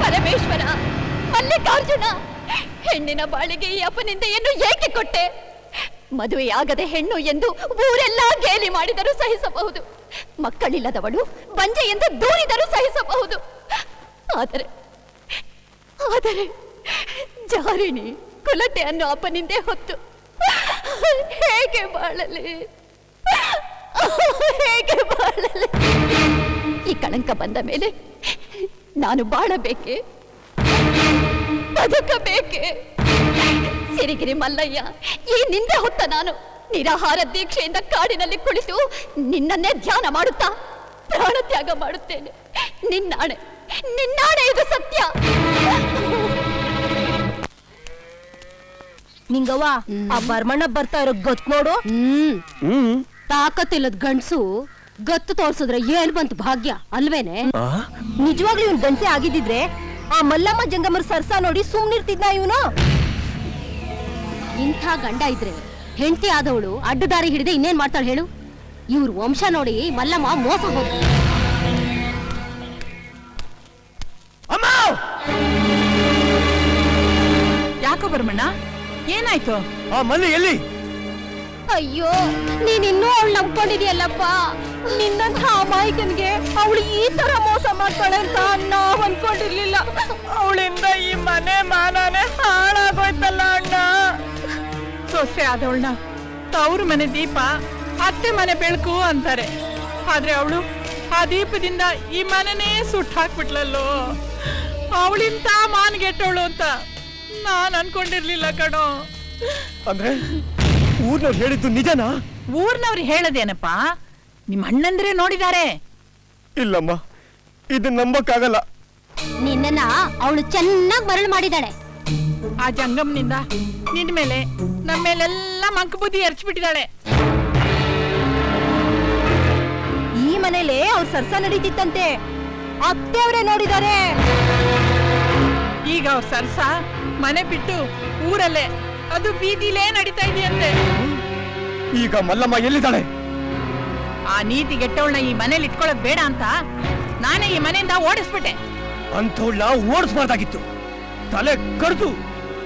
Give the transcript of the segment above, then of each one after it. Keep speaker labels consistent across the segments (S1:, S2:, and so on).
S1: ಪರಮೇಶ್ವರ, ಮಲ್ಲಿಕಾರ್ಜುನ, ಹೆಣ್ಣಿನ ಬಾಳಿಗೆ ಈ ಅಪನಿಂದೆಯನ್ನು ಏಕೆ ಕೊಟ್ಟೆ? ಮದುವೆಯಾಗದೆ ಹೆಣ್ಣು ಎಂದು ಊರೆಲ್ಲ ಗೇಲಿ ಮಾಡಿದರೂ ಸಹಿಸಬಹುದು, ಮಕ್ಕಳಿಲ್ಲದವಳು ಬಂಜೆ ಎಂದು ದೂರಿದರೂ ಸಹಿಸಬಹುದು. ಆದರೆ ಆದರೆ ಜಾರಿಣಿ ಕುಲಟೆ ಅನ್ನೋ ಅಪನಿಂದೆ ಹೊತ್ತು ಹೇಗೆ ಬಾಳಲಿ, ಹೇಗೆ ಬಾಳಲಿ? ಈ ಕಳಂಕ ಬಂದ ಮೇಲೆ ನಾನು ಬಾಳಬೇಕೆ, ಬದುಕಬೇಕೆ? ಸಿರಿಗಿರಿ ಮಲ್ಲಯ್ಯ, ಈ ನಿಂದೆ ಹೊತ್ತ ನಾನು ನಿರಾಹಾರ ದೀಕ್ಷೆಯಿಂದ ಕಾಡಿನಲ್ಲಿ ಕುಳಿತು ನಿನ್ನನ್ನೇ ಧ್ಯಾನ ಮಾಡುತ್ತಾ ಪ್ರಾಣ ತ್ಯಾಗ ಮಾಡುತ್ತೇನೆ. ನಿನ್ನಾಣೆ, ನಿನ್ನಾಣೆ, ಇದು ಸತ್ಯ.
S2: ನಿಂಗವ್ವ, ಆ ಬರ್ಮಣ್ಣ ಬರ್ತಾ ಇರೋ ಗತ್ ನೋಡು.
S1: ತಾಕತ್ತಿಲ್ಲದ ಗಂಡ್ಸು ಗತ್ತು ತೋರ್ಸಿದ್ರೆ ಏನ್ ಬಂತು ಭಾಗ್ಯ ಅಲ್ವೇನೆ?
S2: ನಿಜವಾಗ್ಲೂ ಇವ್ನು ಗಂಡಸೆ ಆಗಿದ್ದಿದ್ರೆ ಆ ಮಲ್ಲಮ್ಮ ಜಂಗಮರ ಸರ್ಸ ನೋಡಿ ಸುಮ್ನಿರ್ತಿದ್ನ ಇವನು.
S1: ಇಂಥ ಗಂಡ ಇದ್ರೆ ಹೆಂಡತಿ ಆದವಳು ಅಡ್ಡದಾರಿ ಹಿಡಿದೆ ಇನ್ನೇನ್ ಮಾಡ್ತಾಳೆ ಹೇಳು? ಇವ್ರ ವಂಶ ನೋಡಿ ಮಲ್ಲಮ್ಮ ಮೋಸ ಹೋದ.
S3: ಯಾಕೋ ಬರ್ಮಣ್ಣ, ಏನಾಯ್ತು?
S4: ಆ ಮಲ್ಲಿ ಎಲ್ಲಿ?
S1: ಅಯ್ಯೋ, ನೀನಿನ್ನೂ ಅವಳು ನಂಬ್ಕೊಂಡಿದ್ಯಲ್ಲಪ್ಪ.
S2: ನಿನ್ನಂಥ ಅಮಾಯಕನ್ಗೆ ಅವಳು ಈ ತರ ಮೋಸ ಮಾಡ್ತಾಳೆ ಅಂತ ನಾವ್ ಅನ್ಕೊಂಡಿರ್ಲಿಲ್ಲ.
S3: ಅವಳಿಂದ ಈ ಮನೆ ಮಾನನೇ ಹಾಳಾಗೋಯ್ತಲ್ಲ ಅಣ್ಣ. ಸೊಸೆ ಆದವಳನ್ನ ತವ್ರ ಮನೆ ದೀಪ, ಅತ್ತೆ ಮನೆ ಬೆಳಕು ಅಂತಾರೆ. ಆದ್ರೆ ಅವಳು ಆ ದೀಪದಿಂದ ಈ ಮನೆನೇ ಸುಟ್ಟು ಹಾಕ್ಬಿಟ್ಲಲ್ಲೋ. ಅವಳಿಂತ ಮಾನ್ಗೆಟ್ಟವಳು ಅಂತ ನಾನ್ ಅನ್ಕೊಂಡಿರ್ಲಿಲ್ಲ ಕಣೋ.
S4: ಅಂದ್ರೆ ಊರ್ನವ್ರು ಹೇಳಿದ್ದು ನಿಜನಾ?
S3: ಊರ್ನವ್ರು ಹೇಳದೇನಪ್ಪ, ನಿಮ್ಮ ಅಣ್ಣಂದ್ರೆ ನೋಡಿದ್ದಾರೆ.
S4: ಇಲ್ಲಮ್ಮ, ಇದು ನಂಬಕ್ಕಾಗಲ್ಲ.
S1: ನಿನ್ನ ಅವಳು ಚೆನ್ನಾಗಿ ಮರಳು ಮಾಡಿದಾಳೆ.
S3: ಆ ಜಂಗಮ್ನಿಂದ ನಿನ್ ಮೇಲೆ ನಮ್ಮ ಮೇಲೆಲ್ಲ ಮಂಕ ಬುದ್ಧಿ ಎರಚ್ಬಿಟ್ಟಿದ್ದಾಳೆ.
S2: ಈ ಮನೇಲೆ ಅವ್ರ ಸರ್ಸ ನಡೀತಿತ್ತಂತೆ, ಅತ್ತೆಯವರೇ ನೋಡಿದ್ದಾರೆ.
S3: ಈಗ ಅವ್ರ ಸರ್ಸ ಮನೆ ಬಿಟ್ಟು ಊರಲ್ಲೇ, ಅದು ಬೀದಿಲೇ ನಡೀತಾ ಇದೆಯಂತೆ.
S4: ಈಗ ಮಲ್ಲಮ್ಮ ಎಲ್ಲಿದ್ದಾಳೆ?
S3: ಆ ನೀತಿಗೆಟ್ಟವಳನ್ನ ಈ ಮನೇಲಿ ಇಟ್ಕೊಳ್ಳೋದ್ ಬೇಡ ಅಂತ ನಾನೇ ಈ ಮನೆಯಿಂದ ಓಡಿಸ್ಬಿಟ್ಟೆ.
S4: ಅಂಥವಳನ್ನ ಓಡಿಸ್ಬಾರ್ದಾಗಿತ್ತು. ತಲೆ ಕಡ್ದು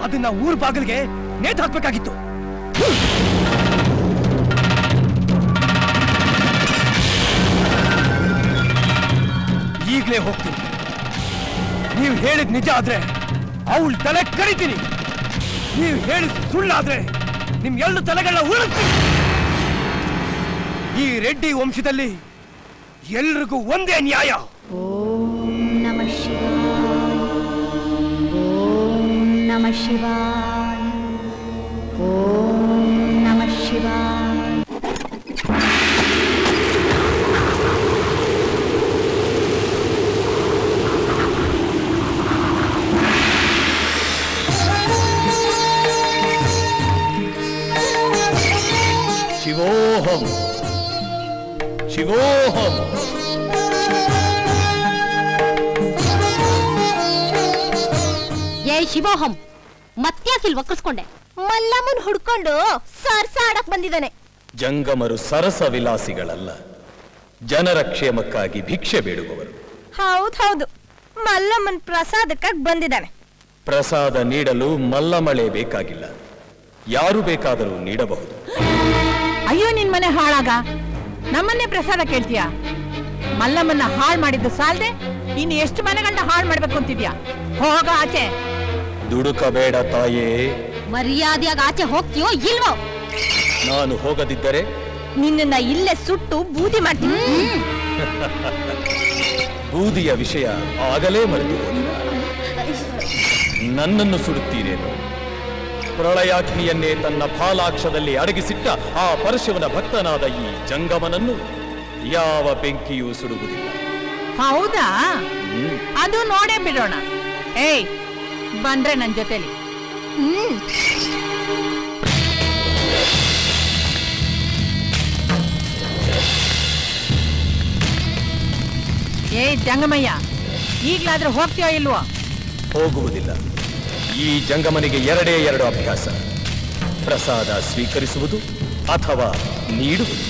S4: ಅದನ್ನ ಊರ್ ಬಾಗಿಲಿಗೆ ನೇತು ಹಾಕ್ಬೇಕಾಗಿತ್ತು. ಈಗ್ಲೇ ಹೋಗ್ತೀನಿ. ನೀವು ಹೇಳಿದ್ ನಿಜ ಆದ್ರೆ ಅವಳ ತಲೆ ಕಡಿತೀನಿ. ನೀವು ಹೇಳಿದ್ ಸುಳ್ಳಾದ್ರೆ ನಿಮ್ ಎರಡು ತಲೆಗಳನ್ನ ಉಳಿಸ್ತೀನಿ. ಈ ರೆಡ್ಡಿ ವಂಶದಲ್ಲಿ ಎಲ್ರಿಗೂ ಒಂದೇ ನ್ಯಾಯ.
S1: ಓಂ ನಮಃ ಶಿವಾಯ, ಓಂ ನಮಃ ಶಿವಾಯ, ಓಂ ನಮಃ ಶಿವಾಯ.
S4: ಶಿವೋಹಂ ಶಿವೋಹಂ.
S1: ಏ ಶಿವೋಹಂ, ಮತ್ಯಾಕಿಲ್ ವಕ್ರಿಸ್ಕೊಂಡೆ?
S2: ಮಲ್ಲಮ್ಮನ್ ಹುಡ್ಕೊಂಡು ಸರ್ಸ ಆಡಕ್ ಬಂದಿದ್ದಾನೆ.
S5: ಜಂಗಮರು ಸರಸ ವಿಲಾಸಿಗಳಲ್ಲ, ಜನರ ಕ್ಷೇಮಕ್ಕಾಗಿ ಭಿಕ್ಷೆ ಬೇಡುವವರು.
S2: ಹೌದು, ಮಲ್ಲಮ್ಮನ್ ಪ್ರಸಾದಕ್ಕಾಗಿ ಬಂದಿದ್ದಾನೆ.
S5: ಪ್ರಸಾದ ನೀಡಲು ಮಲ್ಲಮಳೆ ಬೇಕಾಗಿಲ್ಲ, ಯಾರು ಬೇಕಾದರೂ ನೀಡಬಹುದು.
S3: ಅಯ್ಯೋ ನಿನ್ ಮನೆ ಹಾಳಾಗ ನಮ್ಮನ್ನೇ ಪ್ರಸಾದ ಕೇಳ್ತೀಯ? ಮಲ್ಲಮ್ಮನ್ನ ಹಾಳು ಮಾಡಿದ್ದು ಸಾಲದೆ ಇನ್ನು ಎಷ್ಟು ಮನೆಗಳನ್ನ ಹಾಳು ಮಾಡ್ಬೇಕು ಅಂತಿದ್ಯಾ? ಹೋಗ ಆಚೆ.
S5: ದುಡುಕಬೇಡ ತಾಯೇ.
S1: ಮರ್ಯಾದೆಯಾಗಿ ಆಚೆ ಹೋಗ್ತೀಯೋ ಇಲ್ವೋ?
S5: ನಾನು ಹೋಗದಿದ್ದರೆ
S2: ನಿನ್ನ ಇಲ್ಲೇ ಸುಟ್ಟು ಬೂದಿ ಮಾಡ್ತೀನಿ.
S5: ಬೂದಿಯ ವಿಷಯ ಆಗಲೇ ಮರೆತು ಹೋಗಿದೆ. ನನ್ನನ್ನು ಸುಡುತ್ತೀರೇನು? ಪ್ರಳಯಾಗ್ನಿಯನ್ನೇ ತನ್ನ ಫಾಲಾಕ್ಷದಲ್ಲಿ ಅಡಗಿಸಿಟ್ಟ ಆ ಪರಶಿವನ ಭಕ್ತನಾದ ಈ ಜಂಗಮನನ್ನು ಯಾವ ಬೆಂಕಿಯೂ ಸುಡುವುದಿಲ್ಲ.
S3: ಹೌದಾ? ಅದು ನೋಡೇ ಬಿಡೋಣ. ಏಯ್, ಬಂದ್ರೆ ನನ್ ಜೊತೆಲಿ. ಏಯ್ ಜಂಗಮಯ್ಯ, ಈಗ್ಲಾದ್ರೂ ಹೋಗ್ತೀಯೋ ಇಲ್ವೋ?
S5: ಹೋಗುವುದಿಲ್ಲ. ಈ ಜಂಗಮನಿಗೆ ಎರಡೇ ಎರಡು ಅಭ್ಯಾಸ, ಪ್ರಸಾದ ಸ್ವೀಕರಿಸುವುದು ಅಥವಾ ನೀಡುವುದು.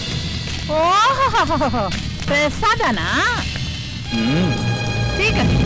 S3: ಓಹೋ, ಪ್ರಸಾದನಾ? ಸ್ವೀಕರಿಸಿ.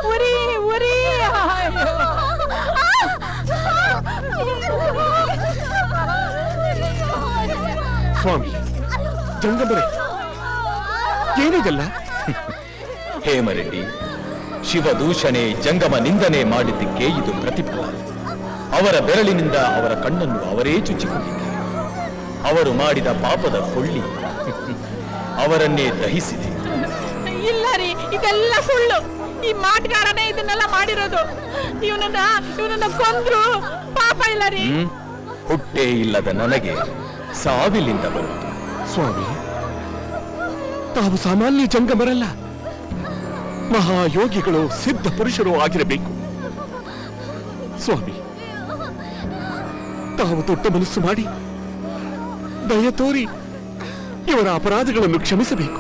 S3: ಉರಿ ಉರಿ
S4: ಸ್ವಾಮಿ ಜಂಗಮರೇ, ಏನಿದೆಲ್ಲ?
S5: ಹೇಮರೆಡ್ಡಿ, ಶಿವದೂಷಣೆ ಜಂಗಮ ನಿಂದನೆ ಮಾಡಿದ್ದಕ್ಕೆ ಇದು ಪ್ರತಿಫಲ. ಅವರ ಬೆರಳಿನಿಂದ ಅವರ ಕಣ್ಣನ್ನು ಅವರೇ ಚುಚ್ಚಿಕೊಂಡಿದ್ದಾರೆ. ಅವರು ಮಾಡಿದ ಪಾಪದ ಕೊಳ್ಳಿ ಅವರನ್ನೇ ದಹಿಸಿದೆ.
S3: ಇಲ್ಲ ರೀ, ಇದೆಲ್ಲ ಸುಳ್ಳು. ಈ ಮಾಟಗಾರನೇ ಇದನ್ನೆಲ್ಲ ಮಾಡಿರೋದು. ಇವನನ್ನ ಕೊಂದ್ರು ಪಾಪ ಇಲ್ಲ ರೀ.
S5: ಹುಟ್ಟೇ ಇಲ್ಲದ ನನಗೆ ಸಾವಿಲಿಂದ ಬರುವುದು.
S4: ಸ್ವಾಮಿ, ತಾವು ಸಾಮಾನ್ಯ ಜಂಗಮರಲ್ಲ, ಮಹಾಯೋಗಿಗಳು, ಸಿದ್ಧ ಪುರುಷರು ಆಗಿರಬೇಕು. ಸ್ವಾಮಿ, ತಾವು ದೊಡ್ಡ ಮನಸ್ಸು ಮಾಡಿ ದಯ ತೋರಿ ಇವರ ಅಪರಾಧಗಳನ್ನು ಕ್ಷಮಿಸಬೇಕು.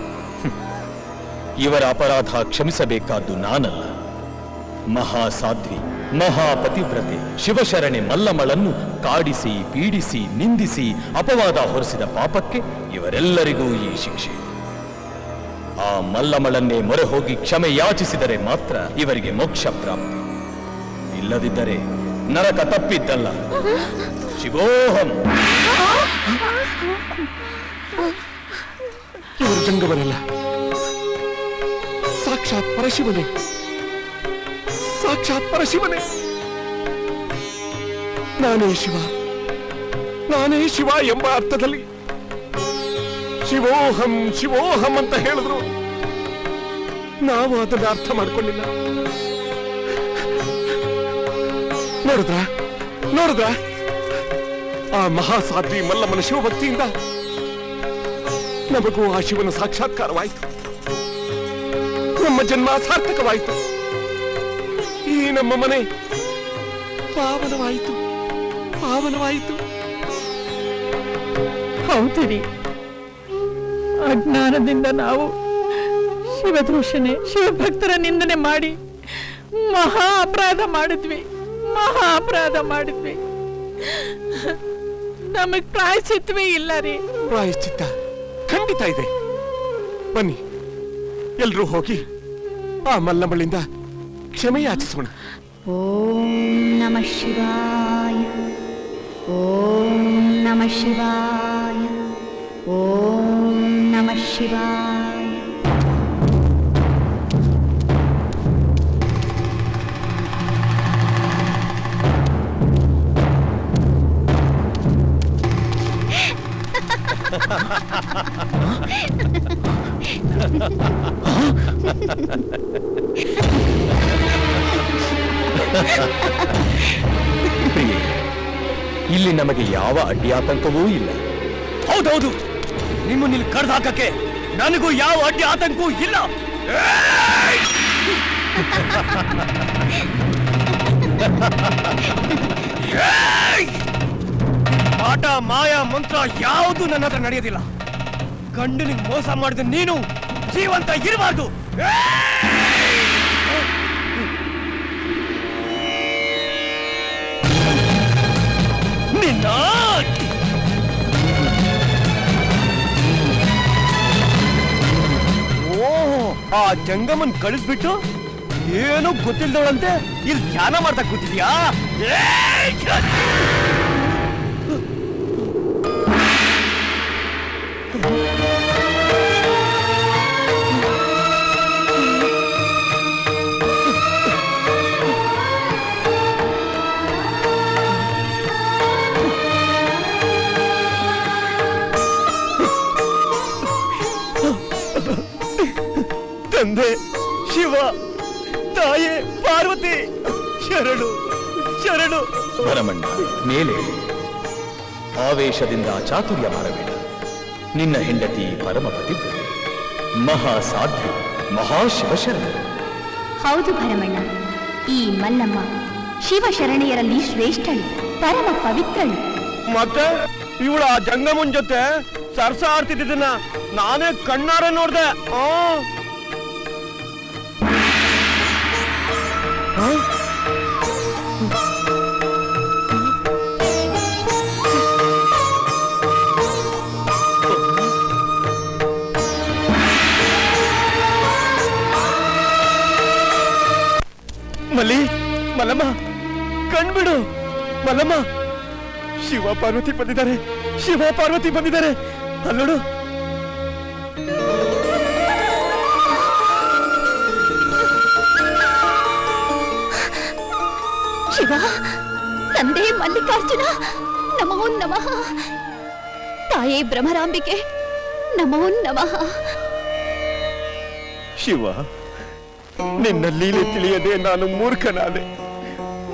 S5: ಇವರ ಅಪರಾಧ ಕ್ಷಮಿಸಬೇಕಾದ್ದು ನಾನಲ್ಲ, ಮಹಾಸಾಧ್ವಿ, ಮಹಾಪತಿವ್ರತೆ ಶಿವಶರಣೆ ಮಲ್ಲಮ್ಮಳನ್ನು ಕಾಡಿಸಿ, ಪೀಡಿಸಿ, ನಿಂದಿಸಿ, ಅಪವಾದ ಹೊರಿಸಿದ ಪಾಪಕ್ಕೆ ಇವರೆಲ್ಲರಿಗೂ ಈ ಶಿಕ್ಷೆ. ಆ ಮಲ್ಲಮ್ಮಳನ್ನೇ ಮೊರೆ ಹೋಗಿ ಕ್ಷಮೆ ಯಾಚಿಸಿದರೆ ಮಾತ್ರ ಇವರಿಗೆ ಮೋಕ್ಷ ಪ್ರಾಪ್ತಿ. ಇಲ್ಲದಿದ್ದರೆ ನರಕ ತಪ್ಪಿದ್ದಲ್ಲ. ಶಿವೋಹಂ.
S4: ಇವರು ಜಂಗಮರಲ್ಲ, ಸಾಕ್ಷಾತ್ ಪರಶಿವನೇ, ಸಾಕ್ಷಾತ್ ಪರಶಿವನೇ. ನಾನೇ ಶಿವ, ನಾನೇ ಶಿವ ಎಂಬ ಅರ್ಥದಲ್ಲಿ ಶಿವೋಹಂ ಶಿವೋಹಂ ಅಂತ ಹೇಳಿದ್ರು. ನಾವು ಅದನ್ನ ಅರ್ಥ ಮಾಡ್ಕೊಳ್ಳಿಲ್ಲ. ನೋಡಿದ್ರ ಆ ಮಹಾಸಾಧ್ವಿ ಮಲ್ಲಮ್ಮನ ಶಿವಭಕ್ತಿಯಿಂದ ನಮಗೂ ಆ ಶಿವನ ಸಾಕ್ಷಾತ್ಕಾರವಾಯಿತು. ನಮ್ಮ ಜನ್ಮ ಸಾರ್ಥಕವಾಯಿತು. ಈ ನಮ್ಮ ಮನೆ ಪಾವನವಾಯಿತು, ಪಾವನವಾಯಿತು.
S3: ಹೌದಿರಿ, ಅಜ್ಞಾನದಿಂದ ನಾವು ಶಿವದೂಷಣೆ, ಶಿವಭಕ್ತರ ನಿಂದನೆ ಮಾಡಿ ಮಹಾ ಅಪರಾಧ ಮಾಡಿದ್ವಿ. ನಮಗ್ ಪ್ರಾಯಶ್ಚಿತ್ತವೇ ಇಲ್ಲ ರೀ.
S4: ಪ್ರಾಯಶ್ಚಿತ್ತ ಖಂಡಿತ ಇದೆ. ಬನ್ನಿ, ಎಲ್ರೂ ಹೋಗಿ ಆ ಮಲ್ಲಮ್ಮಳಿಂದ ಕ್ಷಮೆ ಯಾಚಿಸೋಣ.
S1: ಓಂ ನಮಃ ಶಿವಾಯ, ಓಂ ನಮಃ ಶಿವಾಯ, ಓಂ ನಮಃ ಶಿವಾಯ.
S5: ಪ್ರಿಯೆ, ಇಲ್ಲಿ ನಮಗೆ ಯಾವ ಅಡ್ಡಿಯಾತಂಕವೂ ಇಲ್ಲ.
S4: ಹೌದೌದು, ನಿಮ್ಮನ್ನ ಇಲ್ಲಿ ಕಡ್ದು ಹಾಕಕ್ಕೆ ನನಗೂ ಯಾವ ಅಡ್ಡಿ ಆತಂಕವೂ ಇಲ್ಲ. ಆಟ, ಮಾಯ, ಮಂತ್ರ ಯಾವುದು ನನ್ನ ಹತ್ರ ನಡೆಯೋದಿಲ್ಲ. ಗಂಡನಿಗೆ ಮೋಸ ಮಾಡಿದ ನೀನು ಜೀವಂತ ಇರಬಾರ್ದು.
S5: ನಿನ್ನ
S6: ಆ ಜಂಗಮನ್ ಕಳಿಸ್ಬಿಟ್ಟು ಏನೋ ಗೊತ್ತಿಲ್ದವಳಂತೆ ಇಲ್ಲಿ ಧ್ಯಾನ ಮಾಡ್ತಾ ಕೂತಿದ್ಯಾ? ತಂದೆ ಶಿವ, ತಾಯೇ ಪಾರ್ವತಿ, ಶರಣು ಶರಣು.
S5: ಭರಮಣ್ಣ, ಮೇಲೆ ಆವೇಶದಿಂದ ಚಾತುರ್ಯ ಮಾಡಬೇಡ. ನಿನ್ನ ಹೆಂಡತಿ ಪರಮ ಪತಿವ್ರತೆ, ಮಹಾಸಾಧ್ವಿ, ಮಹಾಶಿವಶರಣ.
S2: ಹೌದು ಭರಮಣ್ಣ, ಈ ಮಲ್ಲಮ್ಮ ಶಿವಶರಣೆಯರಲ್ಲಿ ಶ್ರೇಷ್ಠಳು, ಪರಮ ಪವಿತ್ರಳು.
S6: ಮತ್ತೆ ಇವಳು ಆ ಜಂಗಮನ್ ಜೊತೆ ಸರ್ಸ ಆಡ್ತಿದ್ದನ್ನ ನಾನೇ ಕಣ್ಣಾರೆ ನೋಡ್ದೆ. ಮಲ್ಲಿ, ಮಲ್ಲಮ್ಮ ಕಣ್ಬಿಡು. ಮಲ್ಲಮ್ಮ, ಶಿವ ಪಾರ್ವತಿ ಬಂದಿದ್ದಾರೆ, ಶಿವ ಪಾರ್ವತಿ ಬಂದಿದ್ದಾರೆ. ಅಲ್ಲೋಡು.
S1: ಶಿವ, ತಂದೆ ಮಲ್ಲಿಕಾರ್ಜುನ, ನಮೋ ನಮಃ. ತಾಯೇ ಭ್ರಮರಾಂಬಿಕೆ, ನಮೋ ನಮಃ.
S6: ಶಿವ, ನಿನ್ನ ಲೀಲೆ ತಿಳಿಯದೆ ನಾನು ಮೂರ್ಖನಾದೆ,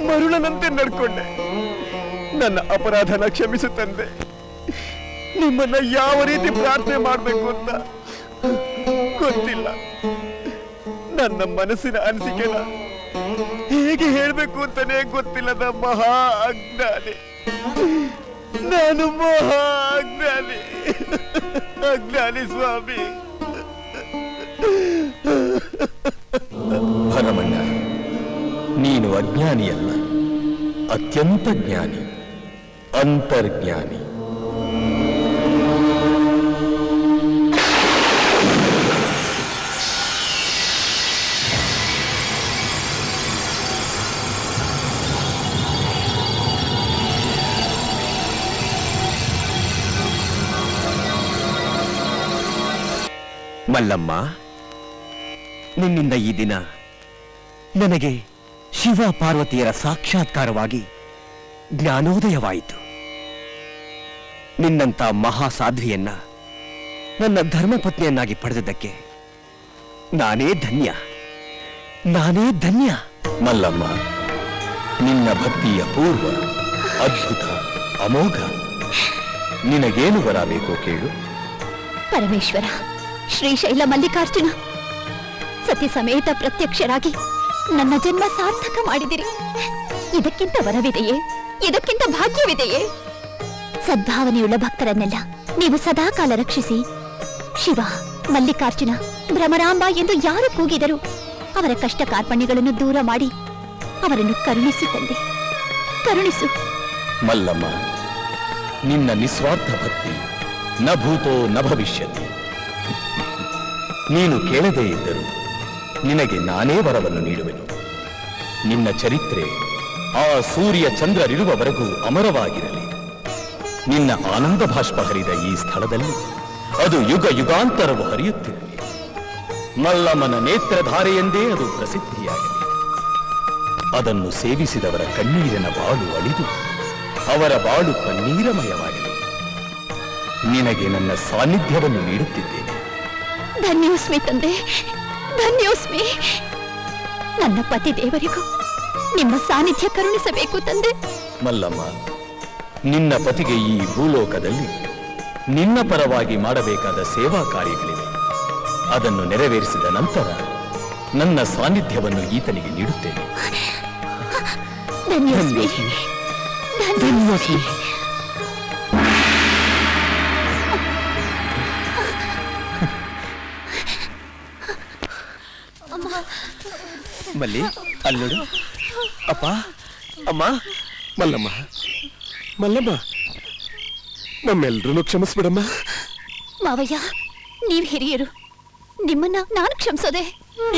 S6: ಮರುಳನಂತೆ ನಡ್ಕೊಂಡೆ. ನನ್ನ ಅಪರಾಧನ ಕ್ಷಮಿಸು ತಂದೆ. ನಿಮ್ಮನ್ನ ಯಾವ ರೀತಿ ಪ್ರಾರ್ಥನೆ ಮಾಡಬೇಕು ಅಂತ ಗೊತ್ತಿಲ್ಲ. ನನ್ನ ಮನಸ್ಸಿನ ಅನಿಸಿಕೆನ ಹೇಗೆ ಹೇಳ್ಬೇಕು ಅಂತಾನೆ ಗೊತ್ತಿಲ್ಲದ ಮಹಾ ಅಜ್ಞಾನಿ ನಾನು, ಮಹಾ ಅಜ್ಞಾನಿ. ಅಜ್ಞಾನಿ ಸ್ವಾಮಿ.
S5: ಭರಮಣ್ಣ, ನೀನು ಅಜ್ಞಾನಿಯಲ್ಲ, ಅತ್ಯಂತ ಜ್ಞಾನಿ, ಅಂತರ್ಜ್ಞಾನಿ.
S6: ಮಲ್ಲಮ್ಮ, ನಿನ್ನಿಂದ ಈ ದಿನ ನನಗೆ ಶಿವ ಪಾರ್ವತಿಯರ ಸಾಕ್ಷಾತ್ಕಾರವಾಗಿ ಜ್ಞಾನೋದಯವಾಯಿತು. ನಿನ್ನಂತ ಮಹಾಸಾಧ್ವಿಯನ್ನ ನನ್ನ ಧರ್ಮಪತ್ನಿಯನ್ನಾಗಿ ಪಡೆದದ್ದಕ್ಕೆ ನಾನೇ ಧನ್ಯ, ನಾನೇ ಧನ್ಯ.
S5: ಮಲ್ಲಮ್ಮ, ನಿನ್ನ ಭಕ್ತಿಯ ಪೂರ್ವ, ಅದ್ಭುತ, ಅಮೋಘ. ನಿನಗೇನು ವರ ಬೇಕೋ ಕೇಳು.
S1: ಪರಮೇಶ್ವರ, ಶ್ರೀಶೈಲ ಮಲ್ಲಿಕಾರ್ಜುನ, ಸತಿ ಸಮೇತ ಪ್ರತ್ಯಕ್ಷರಾಗಿ ನನ್ನ ಜನ್ಮ ಸಾರ್ಥಕ ಮಾಡಿದಿರಿ. ಇದಕ್ಕಿಂತ ವರವಿದೆಯೇ? ಇದಕ್ಕಿಂತ ಭಾಗ್ಯವಿದೆಯೇ? ಸದ್ಭಾವನೆಯುಳ್ಳ ಭಕ್ತರನ್ನೆಲ್ಲ ನೀವು ಸದಾಕಾಲ ರಕ್ಷಿಸಿ. ಶಿವ, ಮಲ್ಲಿಕಾರ್ಜುನ, ಭ್ರಮರಾಂಬ ಎಂದು ಯಾರು ಕೂಗಿದರು ಅವರ ಕಷ್ಟ ಕಾರ್ಪಣ್ಯಗಳನ್ನು ದೂರ ಮಾಡಿ ಅವರನ್ನು ಕರುಣಿಸು ತಂದೆ, ಕರುಣಿಸು.
S5: ಮಲ್ಲಮ್ಮ, ನಿನ್ನ ನಿಸ್ವಾರ್ಥ ಭಕ್ತಿ ನ ಭೂತೋ ನ ಭವಿಷ್ಯತಿ. ನೀನು ಕೇಳದೇ ಇದ್ದರೂ ನಿನಗೆ ನಾನೇ ವರವನ್ನು ನೀಡುವೆನು. ನಿನ್ನ ಚರಿತ್ರೆ ಆ ಸೂರ್ಯ ಚಂದ್ರರಿರುವವರೆಗೂ ಅಮರವಾಗಿರಲಿ. ನಿನ್ನ ಆನಂದ ಭಾಷ್ಪ ಹರಿದ ಈ ಸ್ಥಳದಲ್ಲಿ ಅದು ಯುಗ ಯುಗಾಂತರವು ಹರಿಯುತ್ತಿರಲಿ. ಮಲ್ಲಮ್ಮನ ನೇತ್ರಧಾರೆಯೆಂದೇ ಅದು ಪ್ರಸಿದ್ಧಿಯಾಗಲಿ. ಅದನ್ನು ಸೇವಿಸಿದವರ ಕಣ್ಣೀರಿನ ಬಾಳು ಅಳಿದು ಅವರ ಬಾಳು ಪನ್ನೀರಮಯವಾಗಲಿ. ನಿನಗೆ ನನ್ನ ಸಾನ್ನಿಧ್ಯವನ್ನು ನೀಡುತ್ತಿದ್ದೇನೆ.
S1: ಧನ್ಯೋಸ್ಮಿ ತಂದೆ, ಧನ್ಯೋಸ್ಮಿ. ನನ್ನ ಪತಿ ದೇವರಿಗೂ ನಿಮ್ಮ ಸಾನ್ನಿಧ್ಯ ಕರುಣಿಸಬೇಕು ತಂದೆ.
S5: ಮಲ್ಲಮ್ಮ, ನಿನ್ನ ಪತಿಗೆ ಈ ಭೂಲೋಕದಲ್ಲಿ ನಿನ್ನ ಪರವಾಗಿ ಮಾಡಬೇಕಾದ ಸೇವಾ ಕಾರ್ಯಗಳಿವೆ. ಅದನ್ನು ನೆರವೇರಿಸಿದ ನಂತರ ನನ್ನ ಸಾನ್ನಿಧ್ಯವನ್ನು ಈತನಿಗೆ ನೀಡುತ್ತೇನೆ.
S1: ಧನ್ಯೋಸ್ಮಿ, ಧನ್ಯೋಸ್ಮಿ.
S6: ಮಲ್ಲಿ, ಅಲ್ಲೋಡು. ಅಪ್ಪ, ಅಮ್ಮ.
S4: ಮಲ್ಲಮ್ಮ, ಮಲ್ಲಮ್ಮ, ನಮ್ಮೆಲ್ರೂ ಕ್ಷಮಿಸ್ಬಿಡಮ್ಮ.
S1: ಮಾವಯ್ಯ, ನೀವ್ ಹಿರಿಯರು, ನಿಮ್ಮನ್ನ ನಾನು ಕ್ಷಮಿಸೋದೆ.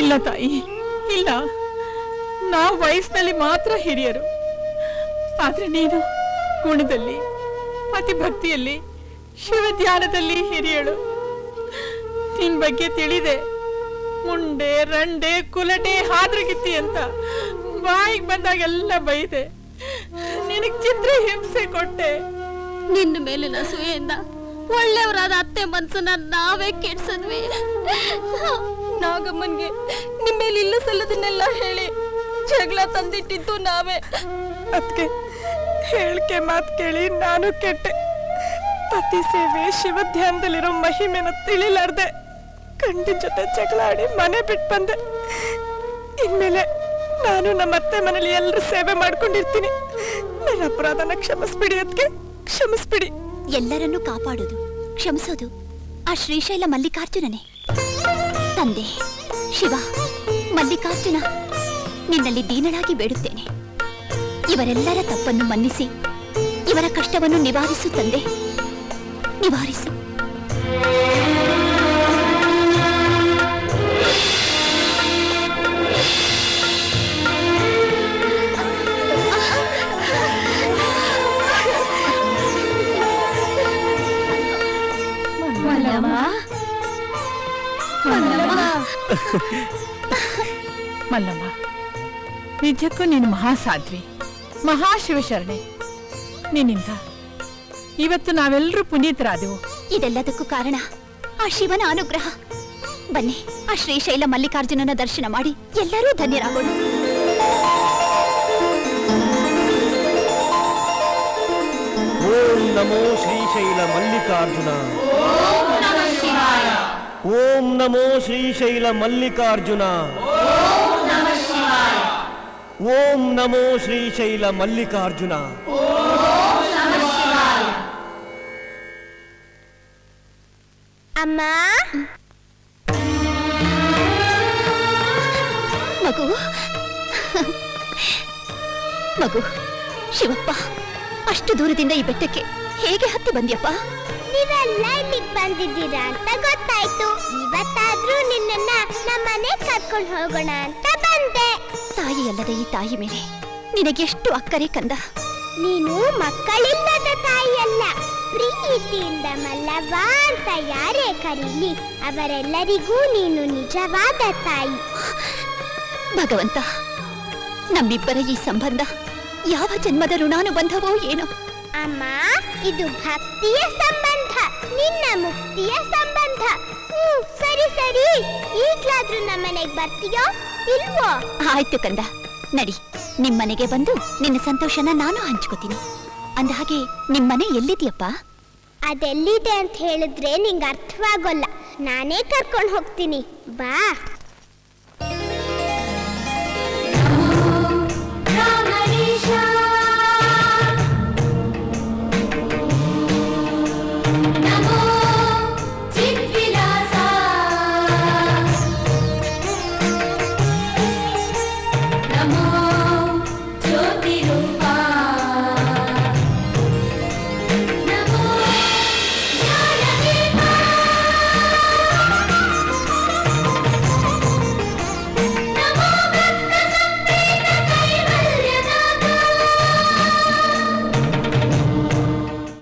S3: ಇಲ್ಲ ತಾಯಿ, ಇಲ್ಲ. ನಾವು ವಯಸ್ಸಿನಲ್ಲಿ ಮಾತ್ರ ಹಿರಿಯರು, ಆದ್ರೆ ನೀನು ಗುಣದಲ್ಲಿ, ಪತಿಭಕ್ತಿಯಲ್ಲಿ, ಶಿವಧ್ಯಾನದಲ್ಲಿ ಹಿರಿಯಳು. ನಿನ್ ಬಗ್ಗೆ ತಿಳಿದೆ. ಮುಂಡೆ, ರಂಡೆ, ಕುಲಟೆ, ಹಾದ್ರಗಿತ್ತಿ ಅಂತ ಬಾಯಿಗೆ ಬಂದಾಗೆಲ್ಲ ಬೈದೆ. ನಿನಗ್ ಚಿತ್ರ ಹಿಂಸೆ ಕೊಟ್ಟೆ.
S1: ನಿನ್ನ ಮೇಲಿನ ಅಸೂಯೆಯಿಂದ ಒಳ್ಳೆಯವರಾದ ಅತ್ತೆ ಮನ್ಸನ್ನ ನಾವೇ ಕೆಡ್ಸದ್ವಿ.
S2: ನಾಗಮ್ಮನ್ಗೆ ನಿಮ್ಮ ಮೇಲೆ ಇಲ್ಲ ಸಲ್ಲದನ್ನೆಲ್ಲ ಹೇಳಿ ಜಗಳ ತಂದಿಟ್ಟಿದ್ದು ನಾವೇ.
S3: ಅದಕ್ಕೆ ಹೇಳಿಕೆ ಮಾತು ಕೇಳಿ ನಾನು ಕೆಟ್ಟೆ. ಪತಿ ಸೇವೆ, ಶಿವಧ್ಯಾನದಲ್ಲಿರೋ ಮಹಿಮೆನ ತಿಳಿಲಾರ್ದೆ ಗಂಡನ ಜೊತೆ ಜಗಳಾಡಿ ಮನೆ ಬಿಟ್ಟು ಬಂದೆ. ಇನ್ಮೇಲೆ ನಾನು ನಮ್ಮ ಅತ್ತೆ ಮನೇಲಿ ಎಲ್ಲರೂ ಸೇವೆ ಮಾಡ್ಕೊಂಡಿರ್ತೀನಿ. ನನ್ನ ಅಪರಾಧನ ಕ್ಷಮಿಸ್ಬಿಡಿ, ಅದಕ್ಕೆ ಕ್ಷಮಿಸ್ಬಿಡಿ.
S1: ಎಲ್ಲರನ್ನೂ ಕಾಪಾಡೋದು, ಕ್ಷಮಿಸೋದು ಆ ಶ್ರೀಶೈಲ ಮಲ್ಲಿಕಾರ್ಜುನನೇ. ತಂದೆ ಶಿವ, ಮಲ್ಲಿಕಾರ್ಜುನ, ನಿನ್ನಲ್ಲಿ ದೀನಳಾಗಿ ಬೇಡುತ್ತೇನೆ. ಇವರೆಲ್ಲರ ತಪ್ಪನ್ನು ಮನ್ನಿಸಿ ಇವರ ಕಷ್ಟವನ್ನು ನಿವಾರಿಸು ತಂದೆ, ನಿವಾರಿಸು.
S3: ಮಲ್ಲಮ್ಮ, ನಿಜಕ್ಕೂ ನೀನು ಮಹಾಸಾಧ್ವಿ, ಮಹಾಶಿವಶರಣೆ. ನಿನ್ನಿಂದ ಇವತ್ತು ನಾವೆಲ್ಲರೂ ಪುನೀತರಾದೆವು.
S1: ಇದೆಲ್ಲದಕ್ಕೂ ಕಾರಣ ಆ ಶಿವನ ಅನುಗ್ರಹ. ಬನ್ನಿ, ಆ ಶ್ರೀಶೈಲ ಮಲ್ಲಿಕಾರ್ಜುನನ ದರ್ಶನ ಮಾಡಿ ಎಲ್ಲರೂ ಧನ್ಯರಾಗೋಣ.
S6: ಓಂ ನಮೋ ಶ್ರೀಶೈಲ ಮಲ್ಲಿಕಾರ್ಜುನ. ಓಂ ನಮೋ ಶ್ರೀಶೈಲ ಮಲ್ಲಿಕಾರ್ಜುನ. ಓಂ ನಮೋ ಶ್ರೀಶೈಲ ಮಲ್ಲಿಕಾರ್ಜುನ.
S2: ಅಮ್ಮ,
S1: ಮಗು ಮಗು, ಶಿವಪ್ಪ, ಅಷ್ಟು ದೂರದಿಂದ ಈ ಬೆಟ್ಟಕ್ಕೆ ಹೇಗೆ ಹತ್ತಿ ಬಂದ್ಯಪ್ಪ?
S2: ನೀವೆಲ್ಲ ಇಲ್ಲಿಗೆ ಬಂದಿದ್ದೀರಾ ಅಂತ ಗೊತ್ತಾಯ್ತು. ಇವತ್ತಾದ್ರೂ ನಿನ್ನನ್ನ ನಮ್ಮನೆ ಕರ್ಕೊಂಡು ಹೋಗೋಣ ಅಂತ ಬಂದೆ.
S1: ತಾಯಿ ಅಲ್ಲದ ಈ ತಾಯಿ ಮೇಲೆ ನಿನಗೆಷ್ಟು ಅಕ್ಕರೆ ಕಂದ.
S2: ನೀನು ಮಕ್ಕಳಿಲ್ಲದ ತಾಯಿಯಲ್ಲ, ಪ್ರೀತಿಯಿಂದ ಮಲ್ಲವ್ವ ಅಂತ ಯಾರೇ ಕರೀಲಿ ಅವರೆಲ್ಲರಿಗೂ ನೀನು ನಿಜವಾದ ತಾಯಿ.
S1: ಭಗವಂತ, ನಮ್ಮಿಬ್ಬರ ಈ ಸಂಬಂಧ ಯಾವ ಜನ್ಮದ ಋಣಾನುಬಂಧವೋ ಏನೋ.
S2: ಅಮ್ಮ, ಇದು ಭಕ್ತಿಯ ಸಂಬಂಧ, ನಿನ್ನ ಮುಕ್ತಿಯ ಸಂಬಂಧ. ಸರಿ ಸರಿ, ಈಗ್ಲಾದ್ರೂ ನಮ್ಮನೆಗೆ ಬರ್ತೀಯೋ ಇಲ್ವೋ?
S1: ಆಯ್ತು ಕಂದ, ನಡಿ. ನಿಮ್ಮನೆಗೆ ಬಂದು ನಿನ್ನ ಸಂತೋಷನ ನಾನು ಹಂಚ್ಕೋತೀನಿ. ಅಂದಹಾಗೆ ನಿಮ್ಮನೆ ಎಲ್ಲಿದೆಯಪ್ಪ?
S2: ಅದೆಲ್ಲಿದೆ ಅಂತ ಹೇಳಿದ್ರೆ ನಿಂಗೆ ಅರ್ಥವಾಗೋಲ್ಲ. ನಾನೇ ಕರ್ಕೊಂಡು ಹೋಗ್ತೀನಿ, ಬಾ.